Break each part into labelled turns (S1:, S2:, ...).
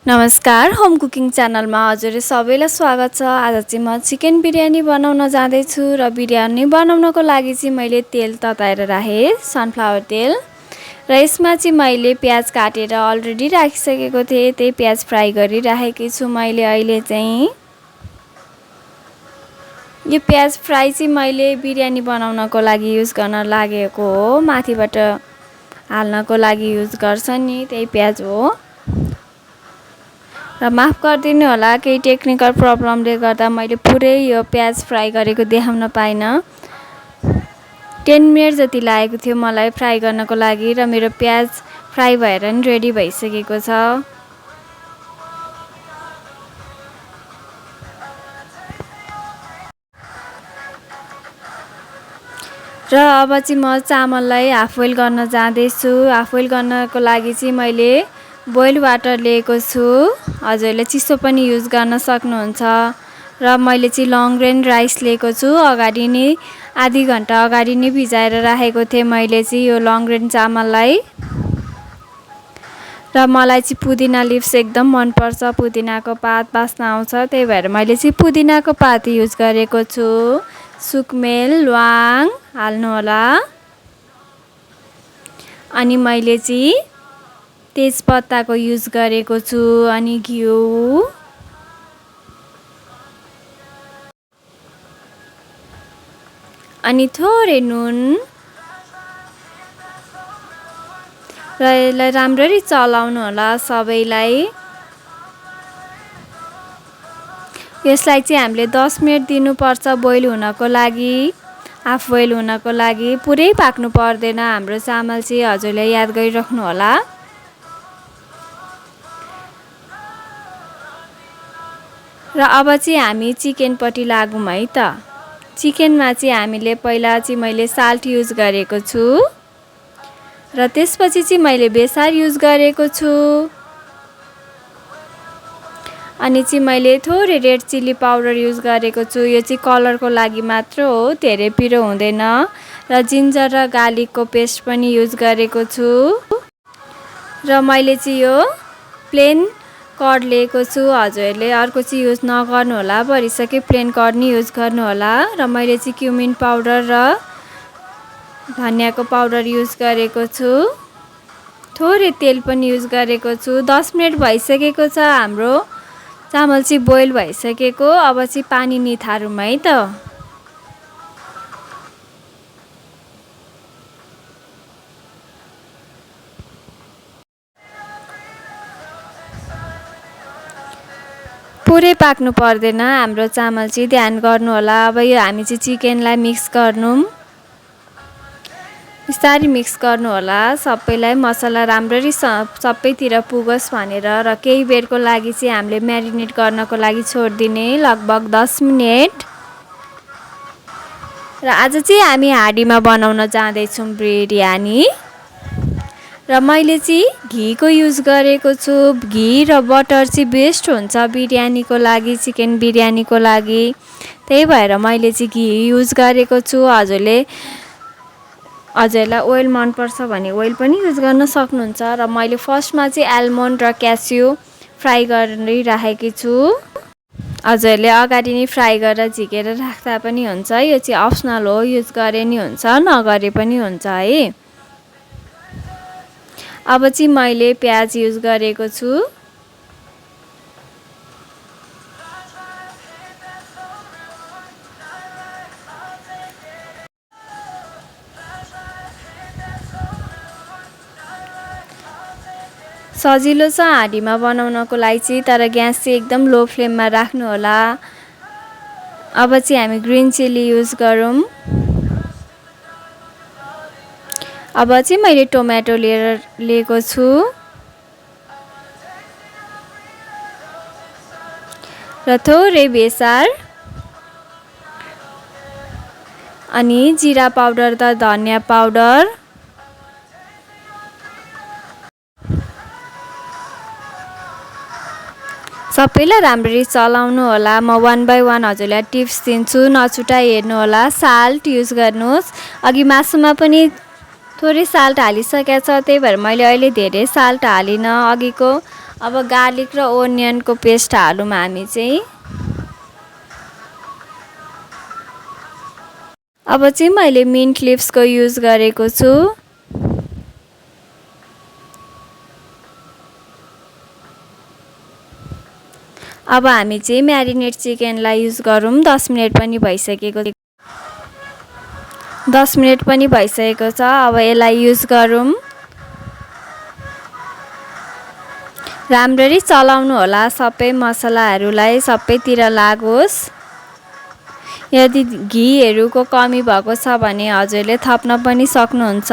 S1: नमस्कार, home cooking च्यानलमा हजुर सबैलाई स्वागत छ। आज चाहिँ म चिकन बिरयानी बनाउन जाँदैछु र बिरयानी बनाउनको लागि चाहिँ मैले तेल तताएर राखेँ, सनफ्लावर तेल। र यसमा चाहिँ मैले प्याज काटेर अलरेडी राखिसकेको थिएँ, त्यही प्याज फ्राई गरिराखेकी छु मैले अहिले चाहिँ। यो प्याज फ्राई चाहिँ मैले बिरयानी बनाउनको लागि युज गर्न लागेको हो, माथिबाट हाल्नको लागि युज गर्छ नि, त्यही प्याज हो। र माफ गरिदिनु होला, केही टेक्निकल प्रब्लमले गर्दा मैले पुरै यो प्याज फ्राई गरेको देखाउन पाइनँ। 10 मिनट जति लागेको थियो मलाई फ्राई गर्नको लागि र मेरो प्याज फ्राई भएर नि रेडी भइसकेको छ। र अब चाहिँ म चामललाई हाफ बोइल गर्न जाँदैछु। हाफ बोइल गर्नको लागि चाहिँ मैले बोइल्ड वाटर लिएको छु, हजुरले चिसो पनि युज गर्न सक्नुहुन्छ। र मैले चाहिँ लङ ग्रेन राइस लिएको छु, अगाडि नै आधी घन्टा अगाडि नै भिजाएर राखेको थिएँ मैले चाहिँ यो लङ ग्रेन चामललाई। र मलाई चाहिँ पुदिना लिभ्स एकदम मनपर्छ, पुदिनाको पात बास्ना आउँछ, त्यही भएर मैले चाहिँ पुदिनाको पात युज गरेको छु। सुकमेल, ल्वाङ हाल्नु होला। अनि मैले चाहिँ तेजपत्ताको युज गरेको छु, अनि घिउ, अनि थोरै नुन। र यसलाई राम्ररी चलाउनु होला सबैलाई। यसलाई चाहिँ हामीले 10 मिनट दिनुपर्छ बोइल हुनको लागि, हाफ बोइल हुनको लागि। पुरै पाक्नु पर्दैन हाम्रो चामल चाहिँ, हजुरले याद गरिराख्नु होला। र अब चाहिँ हामी चिकनपट्टि लागौँ है त। चिकनमा चाहिँ हामीले पहिला चाहिँ मैले साल्ट युज गरेको छु, र त्यसपछि चाहिँ मैले बेसार युज गरेको छु। अनि चाहिँ मैले थोरै रेड चिल्ली पाउडर युज गरेको छु, यो चाहिँ कलरको लागि मात्र हो, धेरै पिरो हुँदैन। र जिन्जर र गार्लिकको पेस्ट पनि युज गरेको छु। र मैले चाहिँ यो प्लेन कर्ड लिएको छु, हजुरहरूले अर्को चाहिँ युज नगर्नु होला, भरिसकै प्लेन कर्ड नै युज गर्नु होला। र मैले चाहिँ क्युमिन पाउडर र धनियाको पाउडर युज गरेको छु। थोरै तेल पनि युज गरेको छु। 10 मिनट भइसकेको छ हाम्रो चामल चाहिँ बोइल भइसकेको। अब चाहिँ पानी निथारौँ है त। पुरै पाक्नु पर्दैन हाम्रो चामल चाहिँ, ध्यान गर्नु होला। अब यो हामी चाहिँ चिकनलाई मिक्स गर्नौँ, बिस्तारै मिक्स गर्नु होला सबैलाई, मसला राम्ररी सबैतिर पुगोस् भनेर। र केही बेरको लागि चाहिँ हामीले म्यारिनेट गर्नको लागि छोडिदिने, लगभग 10 मिनट। र आज चाहिँ हामी हाँडीमा बनाउन जाँदैछौँ बिरयानी। र मैले चाहिँ घीको युज गरेको छु। घी र बटर चाहिँ बेस्ट हुन्छ बिरयानीको लागि, चिकन बिरयानीको लागि, त्यही भएर मैले चाहिँ घी युज गरेको छु। हजुरलाई ओइल मनपर्छ भने ओइल पनि युज गर्न सक्नुहुन्छ। र मैले फर्स्टमा चाहिँ आलमन्ड र क्यास्यु फ्राई गरिराखेकी छु, हजुरले अगाडि नै फ्राई गरेर झिकेर राख्दा पनि हुन्छ, यो चाहिँ अप्सनल हो, युज गरे नि हुन्छ नगरे पनि हुन्छ है। अब चाहिँ मैले प्याज युज गरेको छु। सजिलो छ हाँडीमा बनाउनको लागि चाहिँ, तर ग्यास चाहिँ एकदम लो फ्लेममा राख्नु होला। अब चाहिँ हामी ग्रिन चिल्ली युज गरौँ। अब चाहिँ मैले टोमेटो लिएको छु, र थोरै बेसार, अनि जिरा पाउडर र धनिया पाउडर, सबैलाई राम्ररी चलाउनु होला। म 1 बाइ 1 हजुरलाई टिप्स दिन्छु, नछुटाइ हेर्नु होला। साल्ट युज गर्नुहोस्, अघि मासुमा पनि थोरै साल्ट हालिसकेको छ, त्यही भएर मैले अहिले धेरै साल्ट हालिनँ अघिको अब गार्लिक र ओनियनको पेस्ट हालौँ हामी चाहिँ। अब चाहिँ मैले मिन्ट लिव्सको युज गरेको छु। अब हामी चाहिँ म्यारिनेट चिकनलाई युज गरौँ। 10 मिनेट पनि भइसकेको 10 मिनेट पनि भइसकेको छ। अब यसलाई युज गरौँ। राम्ररी चलाउनु होला, सबै मसलाहरूलाई सबैतिर लागोस्। यदि घीहरूको कमी भएको छ भने हजुरले थप्न पनि सक्नुहुन्छ।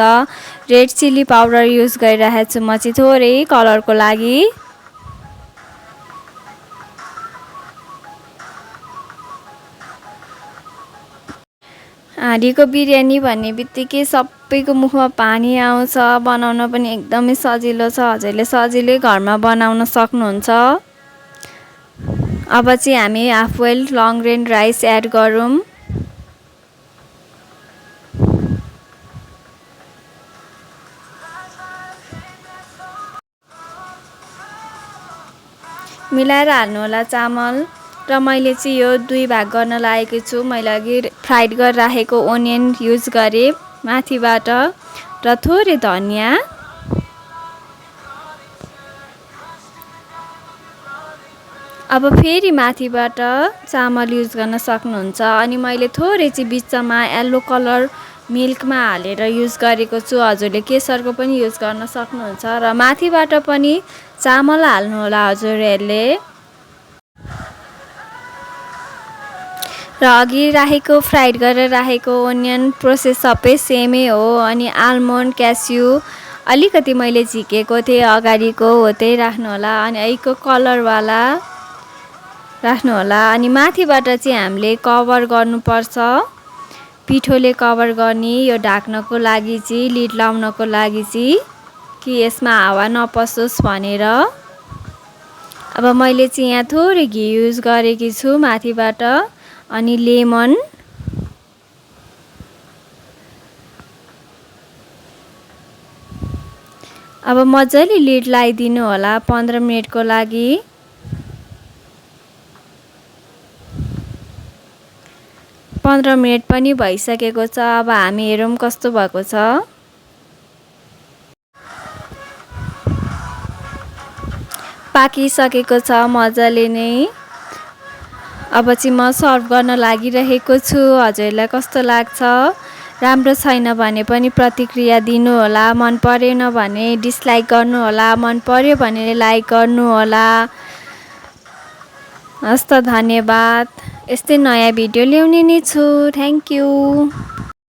S1: रेड चिल्ली पाउडर युज गरिरहेको छु म चाहिँ थोरै कलरको लागि। हाँडीको बिरयानी भन्ने बित्तिकै सबैको मुखमा पानी आउँछ। बनाउन पनि एकदमै सजिलो छ। हजुरले सजिलै घरमा बनाउन सक्नुहुन्छ। अब चाहिँ हामी half boiled long grain rice add गरौँ। मिलाएर हाल्नु होला चामल। र मैले चाहिँ यो 2 भाग गर्न लागेको छु। मैले अघि फ्राइड गरेर राखेको ओनियन युज गरेँ माथिबाट र थोरै धनिया। अब फेरि माथिबाट चामल युज गर्न सक्नुहुन्छ। अनि मैले थोरै चाहिँ बिचमा येल्लो कलर मिल्कमा हालेर युज गरेको छु। हजुरले केसरको पनि युज गर्न सक्नुहुन्छ। र माथिबाट पनि चामल हाल्नु होला हजुरहरूले। र अघि राखेको फ्राइड गरेर राखेको ओनियन प्रोसेस सबै सेमै हो। अनि आल्मोन्ड क्यास्यु अलिकति मैले झिकेको थिएँ अगाडिको हो त्यही राख्नु होला। अनि यहीको कलरवाला राख्नु होला। अनि माथिबाट चाहिँ हामीले कभर गर्नुपर्छ। पिठोले कभर गर्ने यो ढाक्नको लागि चाहिँ, लिड लाउनको लागि चाहिँ, कि यसमा हावा नपसोस् भनेर। अब मैले चाहिँ यहाँ थोरै घी युज गरेकी छु माथिबाट। अनि लेमन। अब मजाले लिड लगाइदिनु होला 15 मिनेटको लागि। 15 मिनेट पनि भइसकेको छ। अब हामी हेरौँ कस्तो भएको छ। पाकिसकेको छ मजाले नै। अब चाहिँ म सर्भ गर्न लागिरहेको छु। हजुरलाई कस्तो लाग्छ? राम्रो छैन भने पनि प्रतिक्रिया दिनु होला। मन परेन भने डिसलाइक गर्नु होला। मन पर्यो भने लाइक गर्नु होला। हस्त धन्यवाद। यस्तै नयाँ भिडियो ल्याउने नै छु। Thank you.